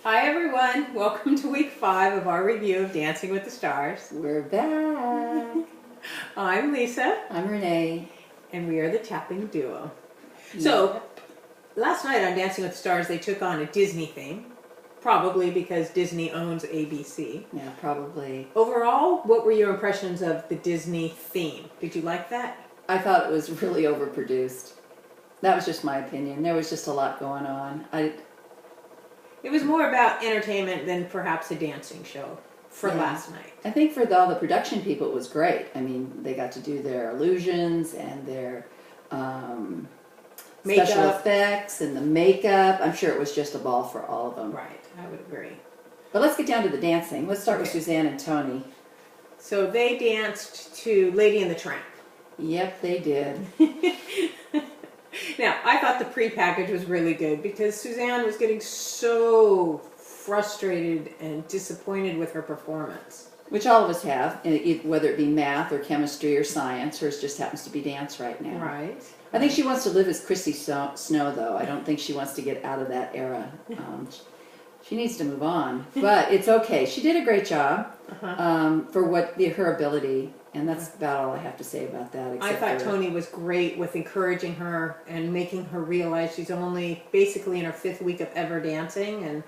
Hi everyone, welcome to week 5 of our review of Dancing with the Stars. We're back. I'm Lisa. I'm Renee. And we are the Tapping duo. So, last night on Dancing with the Stars they took on a Disney theme. Probably because Disney owns ABC. Yeah, probably. Overall, what were your impressions of the Disney theme? Did you like that? I thought it was really overproduced. That was just my opinion. There was just a lot going on. It was more about entertainment than perhaps a dancing show for last night. I think for all the production people it was great. I mean, they got to do their illusions and their special effects and the makeup. I'm sure it was just a ball for all of them. Right, I would agree. But let's get down to the dancing. Let's start with Suzanne and Tony. So they danced to Lady and the Tramp. Yep, they did. Now, I thought the pre-package was really good because Suzanne was getting so frustrated and disappointed with her performance. Which all of us have, whether it be math or chemistry or science. Hers just happens to be dance right now. Right. I think she wants to live as Chrissy Snow, though. I don't think she wants to get out of that era. She needs to move on. But it's okay. She did a great job for her ability. And that's about all I have to say about that. I thought Tony was great with encouraging her and making her realize she's only basically in her 5th week of ever dancing, and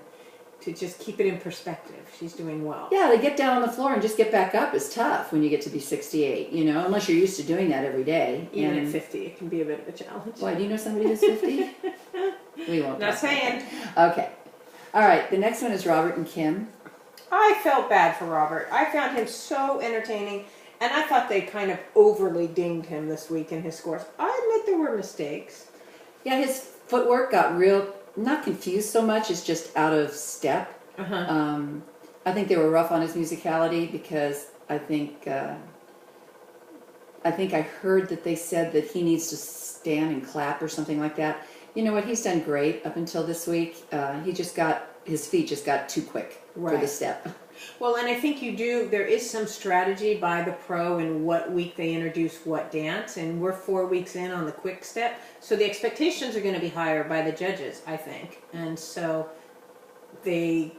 to just keep it in perspective. She's doing well. Yeah, to get down on the floor and just get back up is tough when you get to be 68, unless you're used to doing that every day. Even at 50, it can be a bit of a challenge. Why, do you know somebody who's 50? We won't. Not saying. Okay. All right, the next one is Robert and Kim. I felt bad for Robert. I found him so entertaining. And I thought they kind of overly dinged him this week in his scores. I admit there were mistakes. Yeah, his footwork got not confused so much as just out of step. I think they were rough on his musicality because I think I heard that they said that he needs to stand and clap or something like that. You know what? He's done great up until this week. His feet just got too quick for the step. Well, and I think there is some strategy by the pro in what week they introduce what dance, and we're 4 weeks in on the quick step, so the expectations are going to be higher by the judges, I think, and so he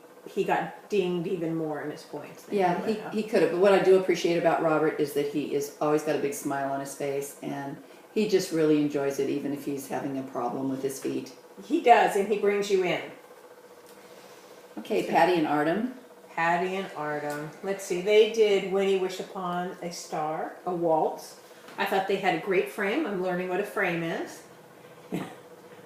got dinged even more in his points. Yeah, he could have, but what I do appreciate about Robert is that he is always got a big smile on his face, and he just really enjoys it even if he's having a problem with his feet. He does, and he brings you in. Okay, Patty and Artem. Patty and Artem. Let's see. They did When You Wish Upon a Star, a waltz. I thought they had a great frame. I'm learning what a frame is.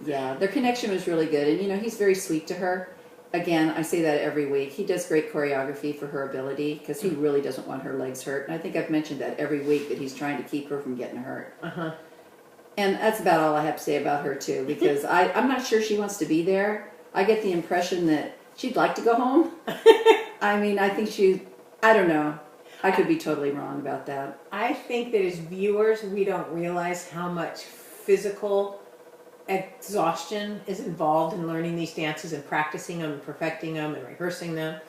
Yeah, their connection was really good. And, he's very sweet to her. Again, I say that every week. He does great choreography for her ability because he really doesn't want her legs hurt. And I think I've mentioned that every week that he's trying to keep her from getting hurt. And that's about all I have to say about her, too, because I'm not sure she wants to be there. I get the impression that she'd like to go home. I mean, I think I don't know. I could be totally wrong about that. I think that as viewers, we don't realize how much physical exhaustion is involved in learning these dances and practicing them and perfecting them and rehearsing them.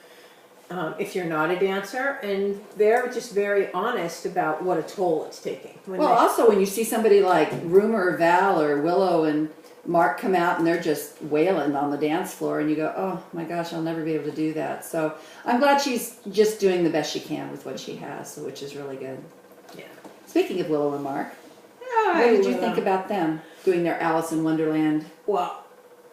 If you're not a dancer, and they're just very honest about what a toll it's taking. Also when you see somebody like Rumor or Val or Willow and Mark come out and they're just wailing on the dance floor and you go, oh my gosh, I'll never be able to do that. So I'm glad she's just doing the best she can with what she has, which is really good. Yeah. Speaking of Willow and Mark, what did you think about them doing their Alice in Wonderland? Well,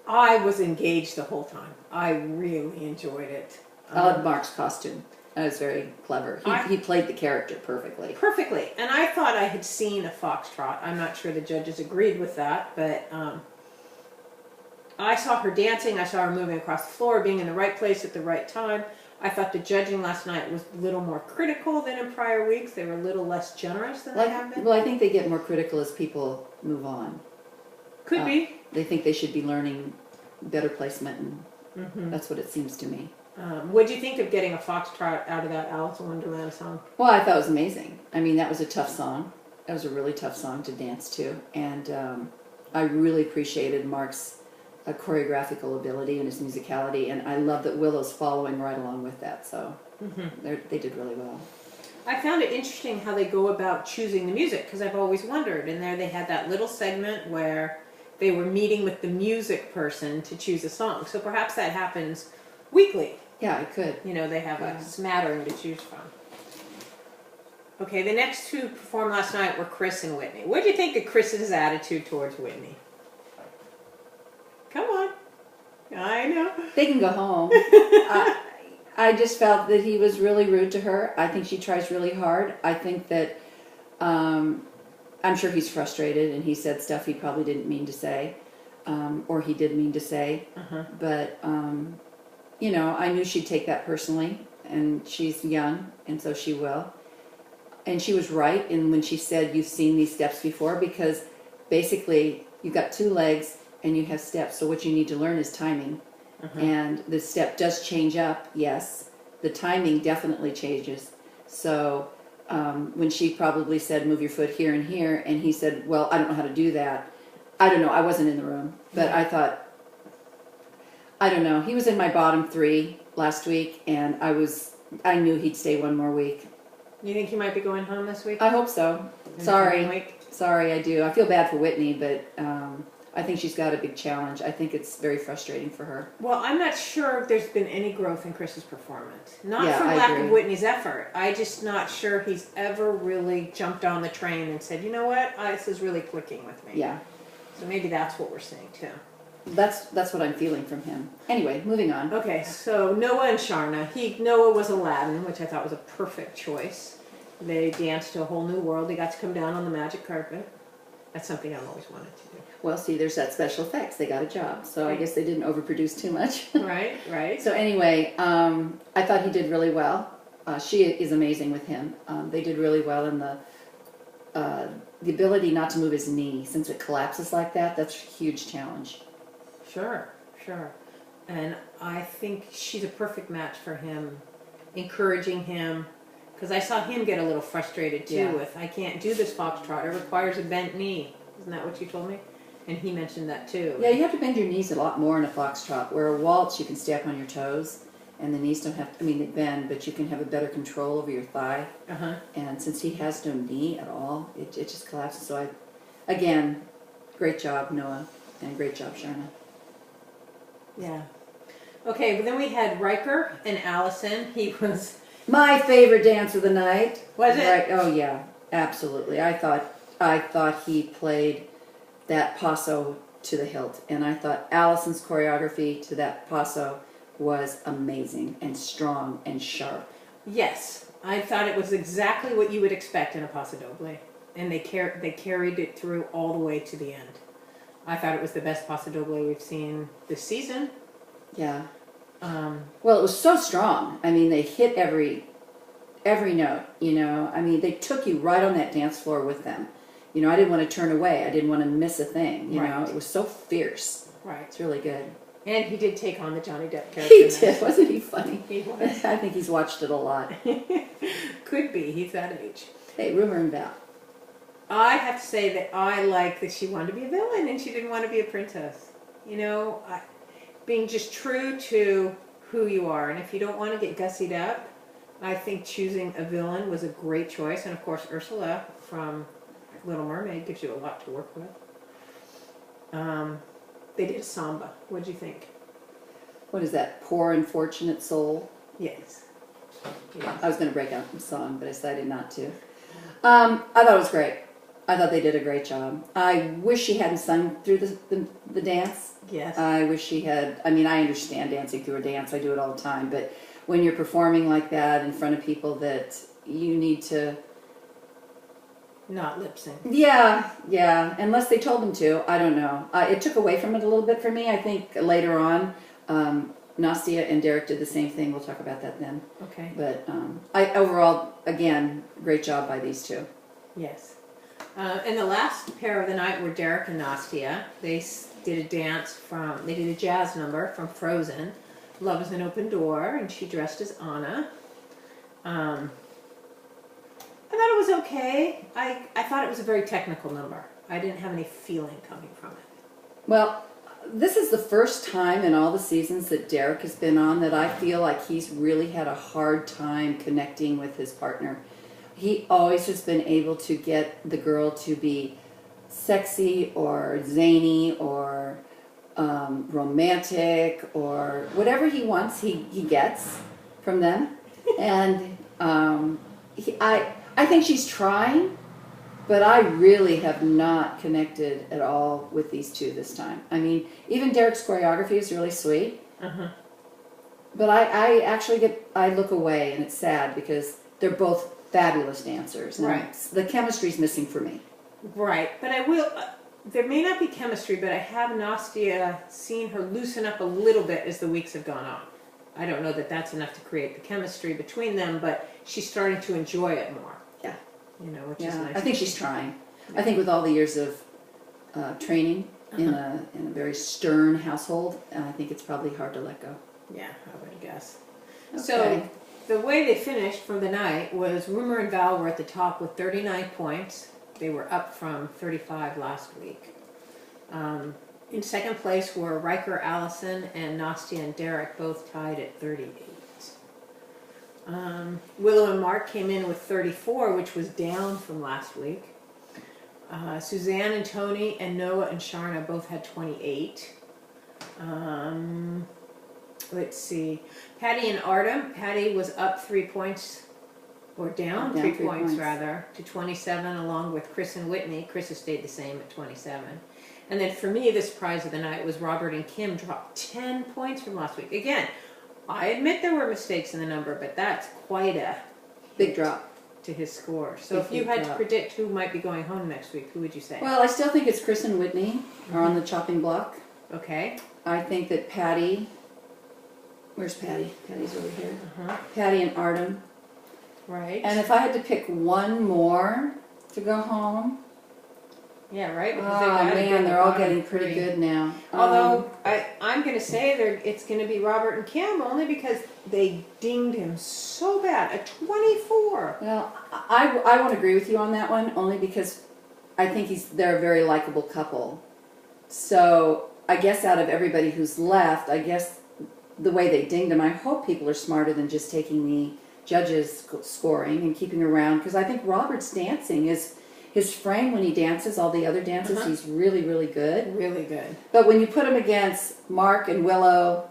I was engaged the whole time. I really enjoyed it. I loved Mark's costume. That was very clever. He played the character perfectly. Perfectly. And I thought I had seen a foxtrot. I'm not sure the judges agreed with that, but I saw her dancing. I saw her moving across the floor, being in the right place at the right time. I thought the judging last night was a little more critical than in prior weeks. They were a little less generous than they have been. Well, I think they get more critical as people move on. Could be. They think they should be learning better placement, and that's what it seems to me. What did you think of getting a foxtrot out of that Alice in Wonderland song? Well, I thought it was amazing. I mean, that was a tough song. That was a really tough song to dance to, and I really appreciated Mark's choreographical ability and his musicality, and I love that Willow's following right along with that, so they did really well. I found it interesting how they go about choosing the music, because I've always wondered, and there they had that little segment where they were meeting with the music person to choose a song, so perhaps that happens weekly. Yeah, I could. You know, they have a smattering to choose from. Okay, the next two performed last night were Chris and Whitney. What do you think of Chris's attitude towards Whitney? Come on. I know. They can go home. I just felt that he was really rude to her. I think she tries really hard. I think that I'm sure he's frustrated and he said stuff he probably didn't mean to say, or he did mean to say. But, you know, I knew she'd take that personally, and she's young, and so she will. And she was right in when she said, you've seen these steps before, because basically you've got two legs and you have steps. So what you need to learn is timing. And the step does change up, yes. The timing definitely changes. So when she probably said, move your foot here and here, and he said, well, I don't know how to do that. I don't know. I wasn't in the room. But I thought, I don't know. He was in my bottom 3 last week, and I knew he'd stay one more week. You think he might be going home this week? I hope so. Sorry, I do. I feel bad for Whitney, but I think she's got a big challenge. I think it's very frustrating for her. Well, I'm not sure if there's been any growth in Chris's performance. Not Yeah, from I lack agree. of Whitney's effort. I'm just not sure he's ever really jumped on the train and said, you know what, this is really clicking with me. Yeah. So maybe that's what we're seeing too. That's what I'm feeling from him. Anyway, moving on. Okay, so Noah and Sharna. Noah was Aladdin, which I thought was a perfect choice. They danced to a whole new world. They got to come down on the magic carpet. That's something I've always wanted to do. Well, see, there's that special effects. They got a job, so I guess they didn't overproduce too much. Right. So anyway, I thought he did really well. She is amazing with him. They did really well in the ability not to move his knee. Since it collapses like that, that's a huge challenge. Sure. And I think she's a perfect match for him, encouraging him. Because I saw him get a little frustrated too with, I can't do this foxtrot. It requires a bent knee. Isn't that what you told me? And he mentioned that too. Yeah, you have to bend your knees a lot more in a foxtrot. Where a waltz, you can stay up on your toes, and the knees don't have to, they bend, but you can have a better control over your thigh. And since he has no knee at all, it just collapses. So again, great job, Noah, and great job, Sharna. Yeah. Okay, but then we had Riker and Allison. He was... My favorite dance of the night. Was it? Right. Oh yeah, absolutely. I thought he played that paso to the hilt, and I thought Allison's choreography to that paso was amazing and strong and sharp. Yes, I thought it was exactly what you would expect in a paso doble, and they carried it through all the way to the end. I thought it was the best paso doble we've seen this season. Yeah. Well, it was so strong. They hit every note, they took you right on that dance floor with them. I didn't want to turn away. I didn't want to miss a thing, It was so fierce. Right. It's really good. And he did take on the Johnny Depp character. He did. Wasn't he funny? He was. I think he's watched it a lot. Could be. He's that age. Hey, rumor and Val. I have to say that I like that she wanted to be a villain and she didn't want to be a princess. Being just true to who you are. And if you don't want to get gussied up, I think choosing a villain was a great choice. And of course, Ursula from Little Mermaid gives you a lot to work with. They did samba. What did you think? What is that? Poor Unfortunate Soul? Yes. I was going to break out the song, but I decided not to. I thought it was great. I thought they did a great job. I wish she hadn't sung through the dance. Yes. I wish she had. I understand dancing through a dance. I do it all the time. But when you're performing like that in front of people that you need to... Not lip sync. Yeah. Unless they told them to. I don't know. It took away from it a little bit for me. I think later on, Nastia and Derek did the same thing. We'll talk about that then. Okay. But overall, again, great job by these two. Yes. And the last pair of the night were Derek and Nastia. They did a jazz number from Frozen, Love is an Open Door, and she dressed as Anna. I thought it was okay. I thought it was a very technical number. I didn't have any feeling coming from it. Well, this is the first time in all the seasons that Derek has been on that I feel like he's really had a hard time connecting with his partner. He always has been able to get the girl to be sexy or zany or romantic or whatever he wants, he gets from them. And I think she's trying, but I really have not connected at all with these two this time. I mean, even Derek's choreography is really sweet. Uh-huh. But I actually I look away, and it's sad because they're both fabulous dancers. And Right. the chemistry's missing for me. Right, but I will. There may not be chemistry, but I have Nastia seen her loosen up a little bit as the weeks have gone on. I don't know that that's enough to create the chemistry between them, but she's starting to enjoy it more. Yeah. You know, which is Yeah, nice. I think she's trying. I think with all the years of training in a very stern household, I think it's probably hard to let go. Yeah, I would guess. Okay. So the way they finished for the night was Rumor and Val were at the top with 39 points. They were up from 35 last week. In second place were Riker, Allison, and Nastia and Derek, both tied at 38. Willow and Mark came in with 34, which was down from last week. Suzanne and Tony and Noah and Sharna both had 28. Let's see. Patty and Artem. Patty was up 3 points, or down 3 points rather, to 27, along with Chris and Whitney. Chris has stayed the same at 27. And then for me, the surprise of the night was Robert and Kim dropped 10 points from last week. Again, I admit there were mistakes in the number, but that's quite a Big drop. to his score. So if you Big had to drop. predict who might be going home next week, who would you say? Well, I still think it's Chris and Whitney are on the chopping block. Okay. I think that Patty, where's Patty? Patty's over here. Uh-huh. Patty and Artem. Right. And if I had to pick one more to go home, yeah, right. oh Because they've got to be in man, the they're all bottom getting pretty three. good now. Although I'm going to say it's going to be Robert and Kim only because they dinged him so bad. A 24. Well, I won't agree with you on that one, only because I think they're a very likable couple. So I guess out of everybody who's left, I guess the way they dinged him, I hope people are smarter than just taking the judges' scoring and keeping around, because I think Robert's dancing is his frame when he dances, all the other dances, he's really, really good. Really good. But when you put him against Mark and Willow,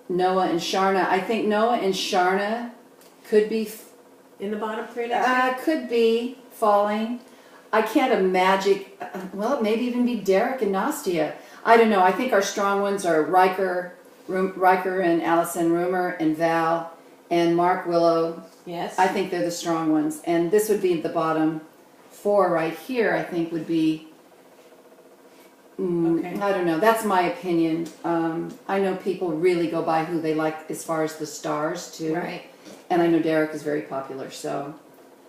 Noah and Sharna, I think Noah and Sharna could be In the bottom three next week? could be falling. I can't imagine. Well, it maybe even be Derek and Nastia. I don't know. I think our strong ones are Riker and Allison, Rumor and Val, and Mark, Willow. Yes. I think they're the strong ones. And this would be the bottom four right here, I think would be, Okay. I don't know. That's my opinion. I know people really go by who they like as far as the stars, too. Right. And I know Derek is very popular, so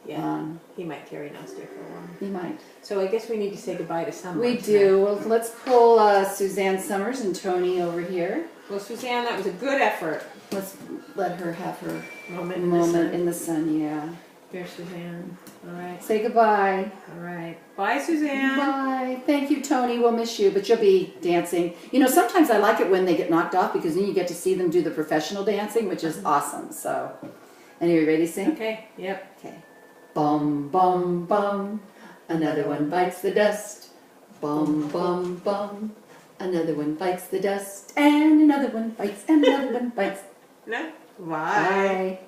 Yeah. He might carry Nastia for a while. he might. So I guess we need to say goodbye to someone. We tonight. do. Well, let's pull Suzanne Summers and Tony over here. Well, Suzanne, that was a good effort. Let's let her have her Moment in the sun, yeah. Here's Suzanne. All right. Say goodbye. All right. Bye, Suzanne. Bye. Thank you, Tony. We'll miss you, but you'll be dancing. You know, sometimes I like it when they get knocked off because then you get to see them do the professional dancing, which is awesome. So, and are you ready to sing? Okay. Yep. Okay. Bum, bum, bum. Another one bites the dust. Bum, bum, bum. Another one bites the dust. And another one bites, and another one bites. No. Bye. Bye.